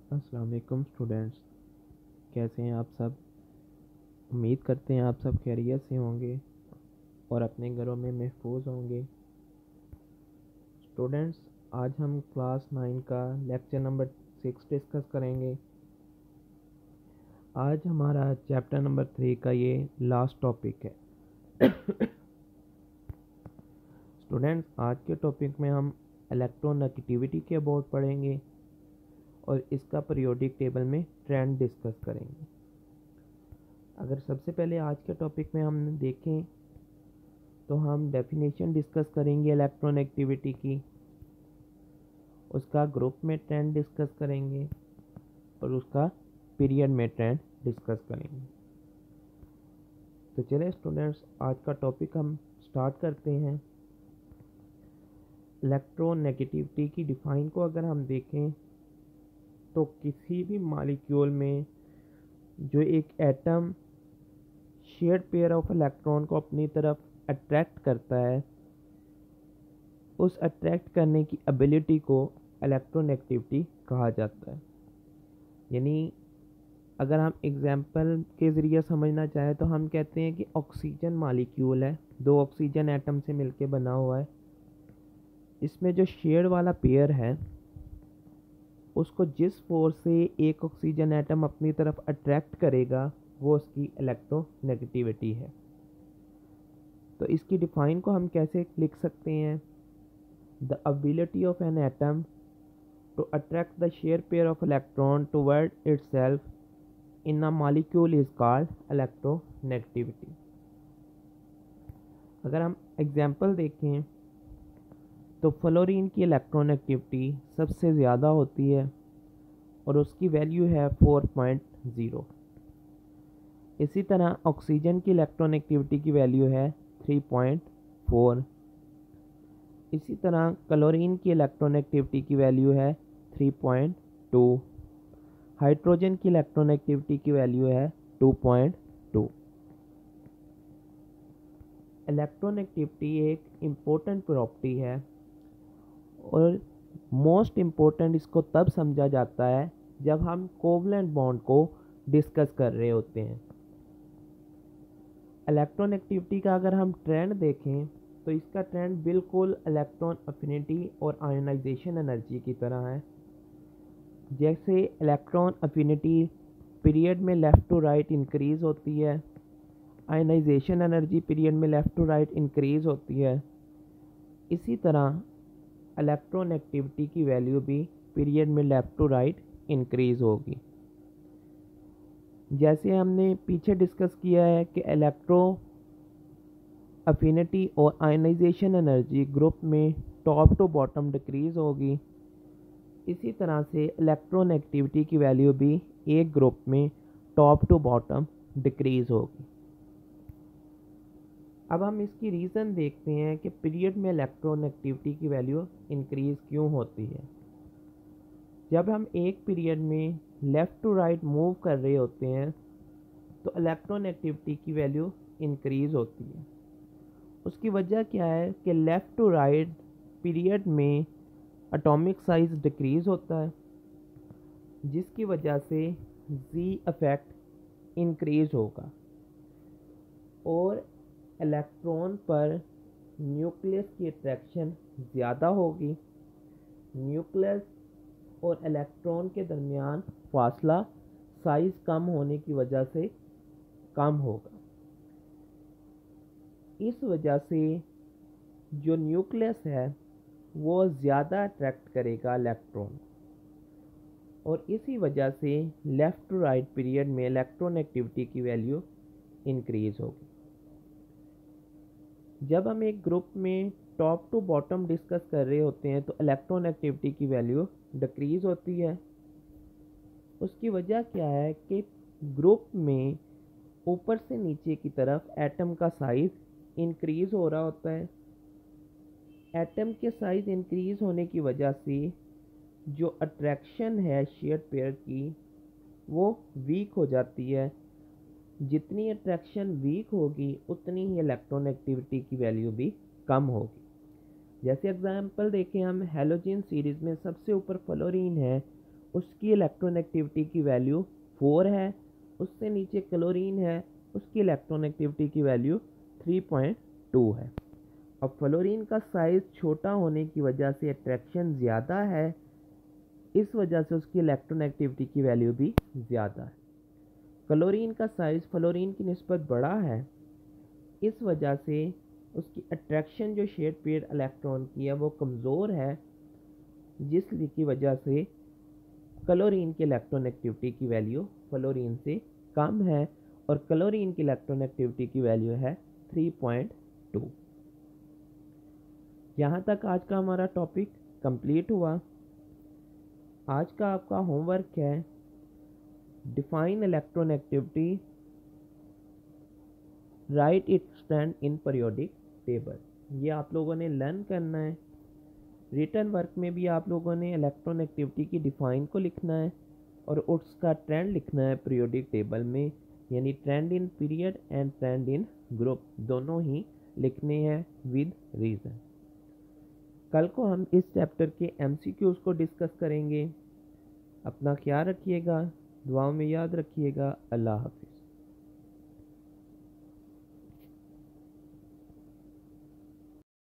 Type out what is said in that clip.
अस्सलाम वालेकुम स्टूडेंट्स। कैसे हैं आप सब? उम्मीद करते हैं आप सब खैरियत से होंगे और अपने घरों में महफूज होंगे। स्टूडेंट्स, आज हम क्लास 9 का लेक्चर नंबर 6 डिस्कस करेंगे। आज हमारा चैप्टर नंबर 3 का ये लास्ट टॉपिक है। स्टूडेंट्स, आज के टॉपिक में हम इलेक्ट्रोनेगेटिविटी के अबाउट पढ़ेंगे और इसका पीरियोडिक टेबल में ट्रेंड डिस्कस करेंगे। अगर सबसे पहले आज के टॉपिक में हम देखें तो हम डेफिनेशन डिस्कस करेंगे इलेक्ट्रोनेगेटिविटी की, उसका ग्रुप में ट्रेंड डिस्कस करेंगे और उसका पीरियड में ट्रेंड डिस्कस करेंगे। तो चलिए स्टूडेंट्स, आज का टॉपिक हम स्टार्ट करते हैं। इलेक्ट्रोनेगेटिविटी की डिफाइन को अगर हम देखें तो किसी भी मॉलिक्यूल में जो एक atom shared pair of electron को अपनी तरफ अट्रैक्ट करता है, उस अट्रैक्ट करने की एबिलिटी को इलेक्ट्रोनेगेटिविटी कहा जाता है। यानी अगर हम एग्जाम्पल के ज़रिए समझना चाहें तो हम कहते हैं कि ऑक्सीजन मॉलिक्यूल है, दो ऑक्सीजन एटम से मिलके बना हुआ है। इसमें जो शेयर्ड वाला पेयर है उसको जिस फोर्स से एक ऑक्सीजन एटम अपनी तरफ अट्रैक्ट करेगा वो उसकी इलेक्ट्रोनेगेटिविटी है। तो इसकी डिफाइन को हम कैसे लिख सकते हैं? The ability of an atom to attract the shared pair of electron toward itself in a molecule is called electronegativity। अगर हम एग्जाम्पल देखें तो फ्लोरीन की इलेक्ट्रोनेगेटिविटी सबसे ज़्यादा होती है और उसकी वैल्यू है 4.0। इसी तरह ऑक्सीजन की इलेक्ट्रोनेगेटिविटी की वैल्यू है 3.4। इसी तरह क्लोरीन की इलेक्ट्रोनेगेटिविटी की वैल्यू है 3.2। हाइड्रोजन की इलेक्ट्रोनेगेटिविटी की वैल्यू है 2.2। इलेक्ट्रोनेगेटिविटी एक इम्पोर्टेंट प्रॉपर्टी है और मोस्ट इम्पोर्टेंट इसको तब समझा जाता है जब हम कोवलेंट बॉन्ड को डिस्कस कर रहे होते हैं। इलेक्ट्रोनेगेटिविटी का अगर हम ट्रेंड देखें तो इसका ट्रेंड बिल्कुल इलेक्ट्रॉन अफिनिटी और आयोनाइजेशन एनर्जी की तरह है। जैसे इलेक्ट्रॉन अफिनिटी पीरियड में लेफ़्ट टू राइट इंक्रीज़ होती है, आयोनाइजेशन एनर्जी पीरियड में लेफ़्ट टू राइट इंक्रीज़ होती है, इसी तरह इलेक्ट्रोनेगेटिविटी की वैल्यू भी पीरियड में लेफ़्ट टू राइट इंक्रीज़ होगी। जैसे हमने पीछे डिस्कस किया है कि इलेक्ट्रो अफिनिटी और आयोनाइजेशन एनर्जी ग्रुप में टॉप टू बॉटम डिक्रीज़ होगी, इसी तरह से इलेक्ट्रोनेगेटिविटी की वैल्यू भी एक ग्रुप में टॉप टू बॉटम डिक्रीज़ होगी। अब हम इसकी रीज़न देखते हैं कि पीरियड में इलेक्ट्रोनेगेटिविटी की वैल्यू इंक्रीज़ क्यों होती है। जब हम एक पीरियड में लेफ़्ट टू राइट मूव कर रहे होते हैं तो इलेक्ट्रोनेगेटिविटी की वैल्यू इंक्रीज़ होती है। उसकी वजह क्या है कि लेफ़्ट टू राइट पीरियड में एटॉमिक साइज डिक्रीज़ होता है, जिसकी वजह से जी इफ़ेक्ट इंक्रीज़ होगा और इलेक्ट्रॉन पर न्यूक्लियस की अट्रैक्शन ज़्यादा होगी। न्यूक्लियस और इलेक्ट्रॉन के दरमियान फासला साइज़ कम होने की वजह से कम होगा। इस वजह से जो न्यूक्लियस है वो ज़्यादा अट्रैक्ट करेगा इलेक्ट्रॉन और इसी वजह से लेफ़्ट टू राइट पीरियड में इलेक्ट्रोनेगेटिविटी की वैल्यू इंक्रीज़ होगी। जब हम एक ग्रुप में टॉप टू बॉटम डिस्कस कर रहे होते हैं तो इलेक्ट्रोनेगेटिविटी की वैल्यू डिक्रीज़ होती है। उसकी वजह क्या है कि ग्रुप में ऊपर से नीचे की तरफ एटम का साइज़ इंक्रीज़ हो रहा होता है। एटम के साइज़ इंक्रीज़ होने की वजह से जो अट्रैक्शन है शेयर्ड पेयर की वो वीक हो जाती है। जितनी अट्रैक्शन वीक होगी उतनी ही इलेक्ट्रोनेगेटिविटी की वैल्यू भी कम होगी। जैसे एग्जांपल देखें हम, हैलोजन सीरीज़ में सबसे ऊपर फ्लोरीन है उसकी इलेक्ट्रोनेगेटिविटी की वैल्यू 4 है। उससे नीचे क्लोरीन है, उसकी इलेक्ट्रोनेगेटिविटी की वैल्यू 3.2 है। अब फ्लोरीन का साइज़ छोटा होने की वजह से अट्रैक्शन ज़्यादा है, इस वजह से उसकी इलेक्ट्रोनेगेटिविटी की वैल्यू भी ज़्यादा है। क्लोरीन का साइज़ फ्लोरीन की निस्बत बड़ा है, इस वजह से उसकी अट्रैक्शन जो शेड पेयर इलेक्ट्रॉन की है वो कमज़ोर है, जिसकी वजह से क्लोरीन की इलेक्ट्रोनेगेटिविटी की वैल्यू फ्लोरीन से कम है और क्लोरीन की इलेक्ट्रोनेगेटिविटी की वैल्यू है 3.2। यहाँ तक आज का हमारा टॉपिक कंप्लीट हुआ। आज का आपका होमवर्क है define electronegativity, right it stand in periodic table. ये आप लोगों ने लर्न करना है। रिटर्न वर्क में भी आप लोगों ने इलेक्ट्रोनेगेटिविटी की डिफाइन को लिखना है और उसका ट्रेंड लिखना है पीरियोडिक टेबल में, यानी trend in period and trend in group दोनों ही लिखने हैं विद रीज़न। कल को हम इस चैप्टर के MCQs को डिस्कस करेंगे। अपना ख्याल रखिएगा, दुआओं में याद रखिएगा। अल्लाह हाफिज़।